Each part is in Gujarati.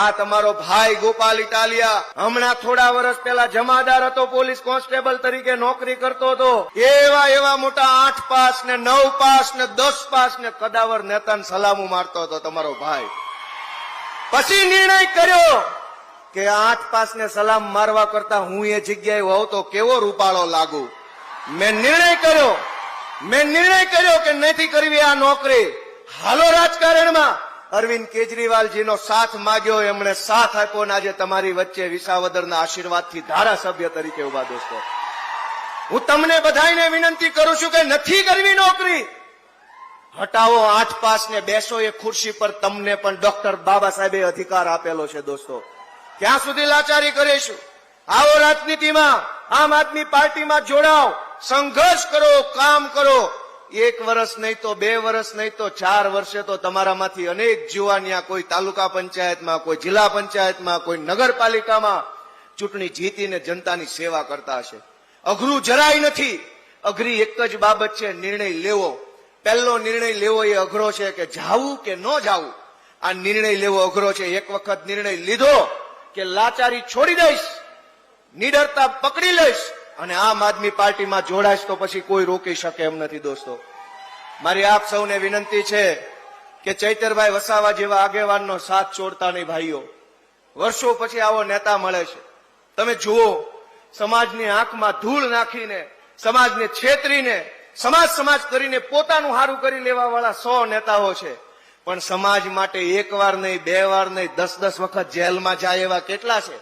આ તમારો ભાઈ ગોપાલ ઇટાલિયા હમણાં થોડા વર્ષ પહેલા જમાદાર હતો, પોલીસ કોન્સ્ટેબલ તરીકે નોકરી કરતો હતો. એવા મોટા 8 પાસ ને 9 પાસ ને 10 પાસ ને કદાવર નેતાને સલામું મારતો હતો તમારો ભાઈ. પછી નિર્ણય કર્યો કે 8 પાસ ને સલામ મારવા કરતા હું એ જગ્યાએ હોઉં તો કેવો રૂપાળો લાગુ. મેં નિર્ણય કર્યો કે નથી કરવી આ નોકરી. હાલો રાજકારણમાં. અરવિંદ કેજરીવાલજીનો સાથ માંગ્યો, એમણે સાથ આપ્યો ને આજે તમારી વચ્ચે વિસાવદરના આશીર્વાદથી ધારાસભ્ય તરીકે ઉભા. દોસ્તો, હું તમને બધાને વિનંતી કરું છું કે નથી કરવી નોકરી, હટાવો 8 પાસ ને બેસો એ ખુરશી પર. તમને પણ ડોક્ટર બાબા સાહેબે અધિકાર આપેલો છે. દોસ્તો, ક્યાં સુધી લાચારી કરીશું? આવો રાજનીતિમાં, આમ આદમી પાર્ટીમાં જોડાઓ, સંઘર્ષ કરો, કામ કરો. 1 વર્ષ નહીં તો 2 વર્ષ નહીં તો 4 વર્ષે તો તમારામાંથી અનેક જુવાનિયા કોઈ તાલુકા પંચાયતમાં, કોઈ જિલ્લા પંચાયતમાં, કોઈ નગરપાલિકામાં ચૂંટણી જીતીને જનતાની સેવા કરતા હશે. અઘરું જરાય નથી. અઘરી એક જ બાબત છે, નિર્ણય લેવો. પહેલો નિર્ણય લેવો એ અઘરો છે કે જાવું કે ન જાવું. આ નિર્ણય લેવો અઘરો છે. એક વખત નિર્ણય લીધો કે લાચારી છોડી દઈશ, નિડરતા પકડી લઈશ અને આમ આદમી પાર્ટીમાં જોડાઈશ તો પછી કોઈ રોકી શકે એમ નથી. દોસ્તો, મારી આપ સૌને વિનંતી છે કે ચૈતરભાઈ વસાવા જેવા આગેવાનનો સાથ છોડતા નહીં ભાઈઓ. વર્ષો પછી આવો નેતા મળે છે. તમે જુઓ, સમાજની આંખમાં ધૂળ નાખીને, સમાજને છેતરીને, સમાજ કરીને પોતાનું હારું કરી લેવા વાળા 100 નેતાઓ છે. પણ સમાજ માટે 1 વાર નહીં, 2 વાર નહીં, 10 વખત જેલમાં જાય એવા કેટલા છે?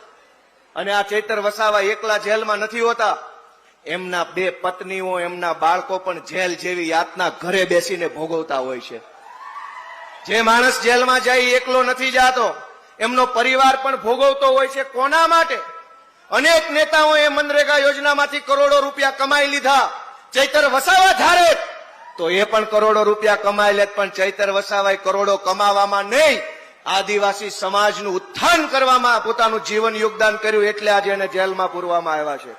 અને આ ચૈતર વસાવા એકલા જેલમાં નથી હોતા. એમના 2 પત્નીઓ, એમના બાળકો પણ જેલ જેવી યાતના ઘરે બેસીને ભોગવતા હોય છે. જે માણસ જેલમાં જાય એકલો નથી જાતો, એમનો પરિવાર પણ ભોગવતો હોય છે. કોના માટે? અનેક નેતાઓએ મનરેગા યોજનામાંથી કરોડો રૂપિયા કમાઈ લીધા. ચૈતર વસાવા ધારે તો એ પણ કરોડો રૂપિયા કમાઈ લેત, પણ ચૈતર વસાવાએ કરોડો કમાવામાં નહીં, આદિવાસી સમાજનું ઉત્થાન કરવામાં પોતાનું જીવન યોગદાન કર્યું, એટલે આજે એને જેલમાં પૂરવામાં આવ્યા છે.